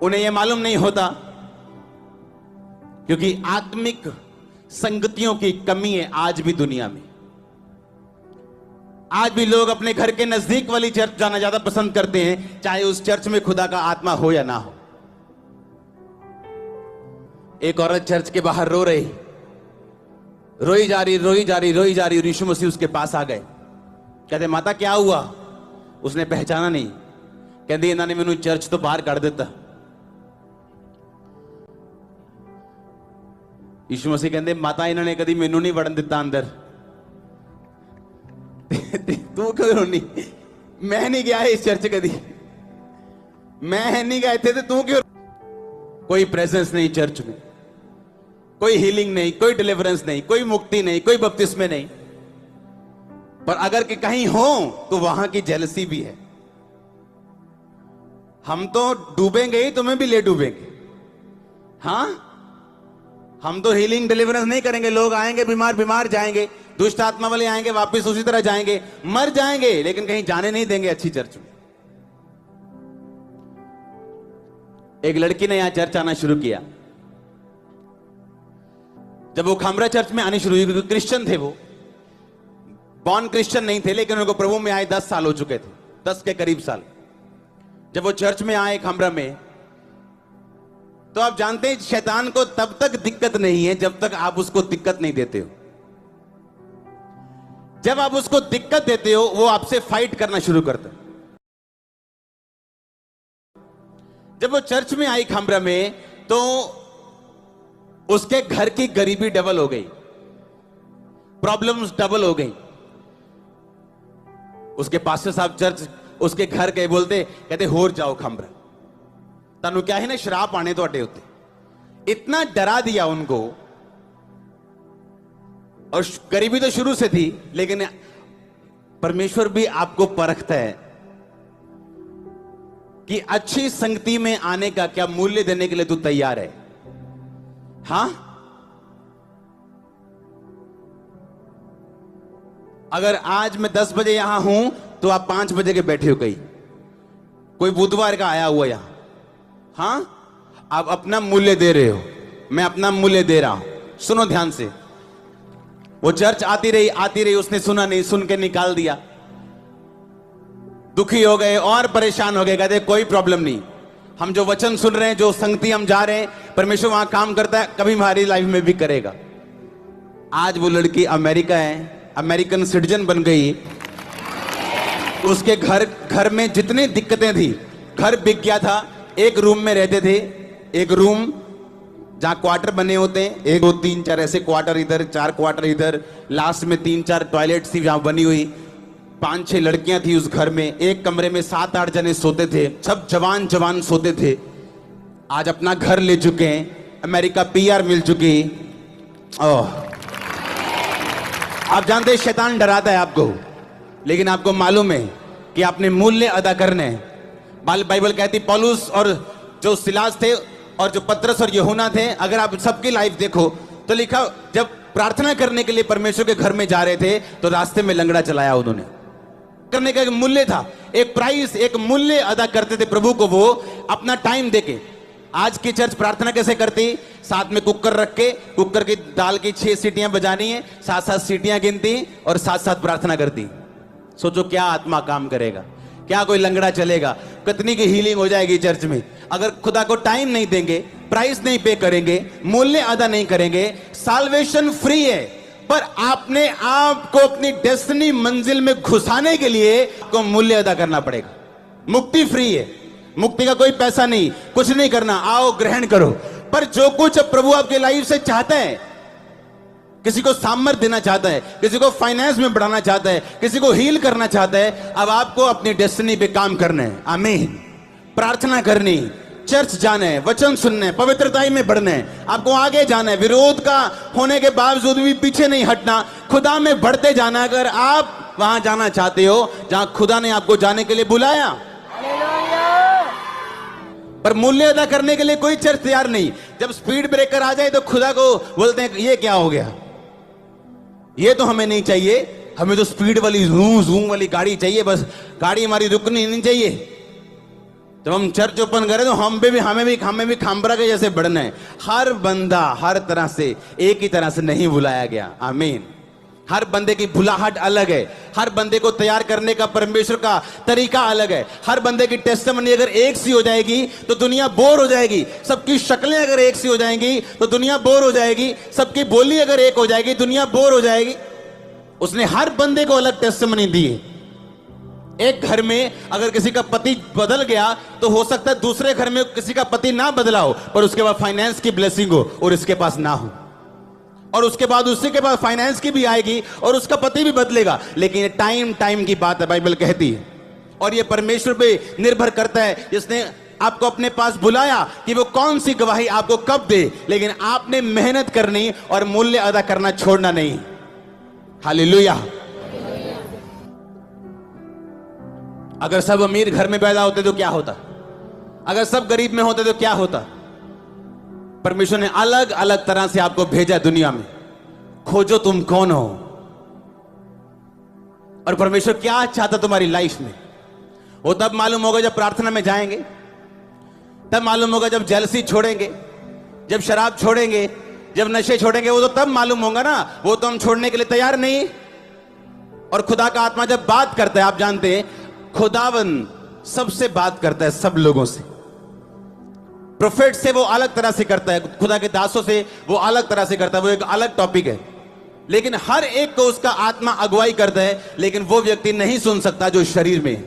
उन्हें यह मालूम नहीं होता, क्योंकि आत्मिक संगतियों की कमी है आज भी दुनिया में। आज भी लोग अपने घर के नजदीक वाली चर्च जाना ज्यादा पसंद करते हैं, चाहे उस चर्च में खुदा का आत्मा हो या ना हो। एक औरत चर्च के बाहर रो रही, रोई जा रही, रोई जा रही, रोई जा रही। यीशु मसीह उसके पास आ गए। कहते माता क्या हुआ? उसने पहचाना नहीं। कहती इन्होंने मैनू चर्च तो बाहर कर दिता। यीशु मसीह कहते माता इन्होंने कभी मैनू नहीं वड़न दिता अंदर। तू क्यों रोनी? मैं नहीं गया इस चर्च कभी, मैं नहीं गया थे, तो तू क्यों? कोई प्रेजेंस नहीं चर्च में, कोई हीलिंग नहीं, कोई डिलीवरेंस नहीं, कोई मुक्ति नहीं, कोई बपतिस्मे नहीं। पर अगर कि कहीं हो तो वहां की जेलसी भी है। हम तो डूबेंगे ही, तुम्हें भी ले डूबेंगे। हां, हम तो हीलिंग डिलीवरेंस नहीं करेंगे। लोग आएंगे बीमार, बीमार जाएंगे, दुष्ट आत्मा वाले आएंगे, वापस उसी तरह जाएंगे, मर जाएंगे, लेकिन कहीं जाने नहीं देंगे अच्छी चर्च में। एक लड़की ने यहां चर्च आना शुरू किया। जब वो खामरा चर्च में आनी शुरू हुई, क्योंकि क्रिश्चियन थे, वो बॉर्न क्रिश्चियन नहीं थे, लेकिन उनको प्रभु में आए 10 साल हो चुके थे, 10 के करीब साल। जब वो चर्च में आए खामरा में, तो आप जानते हैं शैतान को तब तक दिक्कत नहीं है जब तक आप उसको दिक्कत नहीं देते हो। जब आप उसको दिक्कत देते हो, वो आपसे फाइट करना शुरू करता है। जब वो चर्च में आई खामरा में, तो उसके घर की गरीबी डबल हो गई, प्रॉब्लम्स डबल हो गई। उसके पास्टर साहब चर्च उसके घर गए, बोलते कहते होर जाओ खामरा, तानू क्या है ना शराब आने तो अड्डे होते। इतना डरा दिया उनको। और गरीबी तो शुरू से थी, लेकिन परमेश्वर भी आपको परखता है कि अच्छी संगति में आने का क्या मूल्य देने के लिए तू तैयार है। हां, अगर आज मैं 10 बजे यहां हूं तो आप 5 बजे के बैठे हो गई, कोई बुधवार का आया हुआ यहां। हां, आप अपना मूल्य दे रहे हो, मैं अपना मूल्य दे रहा हूं। सुनो ध्यान से। वो चर्च आती रही, उसने सुना नहीं, सुन के निकाल दिया। दुखी हो गए और परेशान हो गए। कहते कोई प्रॉब्लम नहीं, हम जो वचन सुन रहे हैं, जो संगति हम जा रहे हैं, परमेश्वर वहां काम करता है, कभी हमारी लाइफ में भी करेगा। आज वो लड़की अमेरिका है, अमेरिकन सिटीजन बन गई। उसके घर में जितनी दिक्कतें थी, घर बिक गया था। एक रूम में रहते थे, एक रूम जहां क्वार्टर बने होते हैं, 1 2 3 4 ऐसे क्वार्टर इधर, 4 क्वार्टर इधर, लास्ट में 3 4 टॉयलेट्स थी जहां बनी हुई। 5 6 लड़कियां थी उस घर में। एक कमरे में 7 8 जने सोते थे, सब जवान जवान सोते थे। आज अपना घर ले चुके हैं, अमेरिका PR मिल चुकी। आप जानते हैं शैतान डराता है आपको, लेकिन आपको मालूम है कि आपने मूल्य अदा करने हैं। बाइबल कहती पौलुस और जो सिलास थे और जो पतरस और यूहन्ना थे, अगर आप सबकी लाइफ देखो तो लिखा जब प्रार्थना करने के लिए परमेश्वर के घर में जा रहे थे तो रास्ते में लंगड़ा चलाया उन्होंने। करने का एक मूल्य था, एक प्राइस, एक मूल्य अदा करते थे प्रभु को, वो अपना टाइम देके। आज की चर्च प्रार्थना कैसे करती? साथ में कुकर रख के, कुकर की दाल की 6 सीटियां बजानी है, 7-7 सीटियां गिनती और साथ-साथ प्रार्थना करती। सोचो क्या आत्मा काम करेगा, क्या कोई लंगड़ा चलेगा, कितनी की हीलिंग हो जाएगी चर्च में। अगर खुदा को टाइम नहीं देंगे, प्राइस नहीं पे करेंगे, मूल्य अदा नहीं करेंगे। साल्वेशन फ्री है, पर आपने आपको अपनी डेस्टिनी मंजिल में घुसाने के लिए आपको मूल्य अदा करना पड़ेगा। मुक्ति फ्री है, मुक्ति का कोई पैसा नहीं, कुछ नहीं करना, आओ ग्रहण करो। पर जो कुछ प्रभु आपके लाइफ से चाहता है, किसी को सामर्थ्य देना चाहता है, किसी को फाइनेंस में बढ़ाना चाहता है, किसी को हील करना चाहता है, अब आपको अपनी डेस्टिनी पे काम करना है। आमीन। प्रार्थना करनी, चर्च जाना है, वचन सुनना है, पवित्रताई में बढ़ना है, आपको आगे जाना है। विरोध का होने के बावजूद भी पीछे नहीं हटना, खुदा में बढ़ते जाना। अगर आप वहां जाना चाहते हो जहां खुदा ने आपको जाने के लिए बुलाया, पर मूल्य अदा करने के लिए कोई चर्च तैयार नहीं। जब स्पीड ब्रेकर आ जाए तो खुदा को बोलते हैं ये क्या हो गया, ये तो हमें नहीं चाहिए, हमें तो स्पीड वाली जूम जूम वाली गाड़ी चाहिए, बस गाड़ी हमारी रुकनी नहीं चाहिए। जब हम चर्च ओपन करें तो हमें भी खामबरा के जैसे बढ़ना है। हर बंदा हर तरह से एक ही तरह से नहीं बुलाया गया। आमीन। हर बंदे की बुलाहट अलग है, हर बंदे को तैयार करने का परमेश्वर का तरीका अलग है। हर बंदे की टेस्टिमनी अगर एक सी हो जाएगी तो दुनिया बोर हो जाएगी। सबकी शक्लें अगर एक सी हो जाएंगी तो दुनिया बोर हो जाएगी। सबकी बोली अगर एक हो जाएगी दुनिया बोर हो जाएगी। उसने हर बंदे को अलग टेस्टिमनी दी है। एक घर में अगर किसी का पति बदल गया तो हो सकता है दूसरे घर में किसी का पति ना बदला हो, पर उसके बाद फाइनेंस की ब्लेसिंग हो और इसके पास ना हो, और उसके बाद उसी के पास फाइनेंस की भी आएगी और उसका पति भी बदलेगा। लेकिन ये टाइम की बात है, बाइबल कहती है। और ये परमेश्वर पे निर्भर करता है जिसने आपको अपने पास बुलाया कि वो कौन सी गवाही आपको कब दे, लेकिन आपने मेहनत करनी और मूल्य अदा करना छोड़ना नहीं। हालेलुया। अगर सब अमीर घर में पैदा होते तो क्या होता? अगर सब गरीब में होते तो क्या होता? परमेश्वर ने अलग अलग तरह से आपको भेजा दुनिया में। खोजो तुम कौन हो और परमेश्वर क्या चाहता तुम्हारी लाइफ में। वो तब मालूम होगा जब प्रार्थना में जाएंगे, तब मालूम होगा जब जेलसी छोड़ेंगे, जब शराब छोड़ेंगे, जब नशे छोड़ेंगे। वो तो तब मालूम होगा ना, वो तो हम छोड़ने के लिए तैयार नहीं। और खुदा का आत्मा जब बात करता है, आप जानते हैं खुदावन सबसे बात करता है, सब लोगों से। प्रोफेट से वो अलग तरह से करता है, खुदा के दासों से वो अलग तरह से करता है, वो एक अलग टॉपिक है। लेकिन हर एक को उसका आत्मा अगुवाई करता है, लेकिन वो व्यक्ति नहीं सुन सकता जो शरीर में है।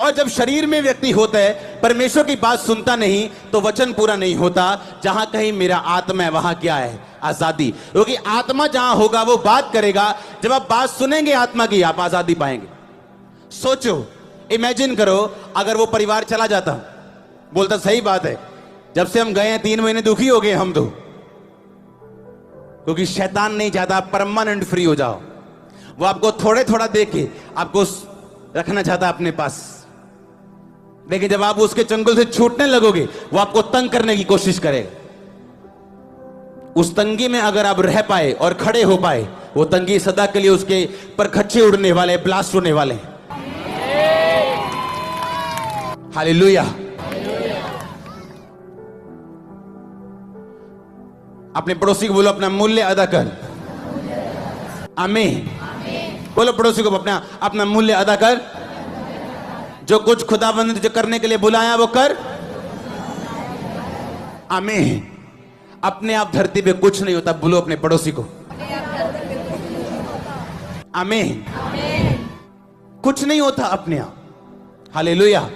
और जब शरीर में व्यक्ति होता है, परमेश्वर की बात सुनता नहीं, तो वचन पूरा नहीं होता। जहां कहीं मेरा आत्मा है वहां क्या है? आजादी। क्योंकि आत्मा जहां होगा वो बात करेगा। जब आप बात सुनेंगे आत्मा की, आप आजादी पाएंगे। सोचो, इमेजिन करो अगर वो परिवार चला जाता। बोलता सही बात है, जब से हम गए हैं 3 महीने दुखी हो गए हम तो, क्योंकि शैतान नहीं चाहता आप परमानेंट फ्री हो जाओ। वो आपको थोड़े थोड़ा दे के आपको रखना चाहता अपने पास। लेकिन जब आप उसके चंगुल से छूटने लगोगे, वो आपको तंग करने की कोशिश करेगा। उस तंगी में अगर आप रह पाए और खड़े हो पाए, वो तंगी सदा के लिए उसके पर खच्चे उड़ने वाले, ब्लास्ट होने वाले। हालेलुया। अपने पड़ोसी को बोलो अपना मूल्य अदा कर। आमीन। बोलो पड़ोसी को अपना मूल्य अदा कर। जो कुछ खुदाबंद ने जो करने के लिए बुलाया वो कर। आमीन। अपने आप धरती पे कुछ नहीं होता, बोलो अपने पड़ोसी को। आमीन। कुछ नहीं होता अपने आप। हालेलुया।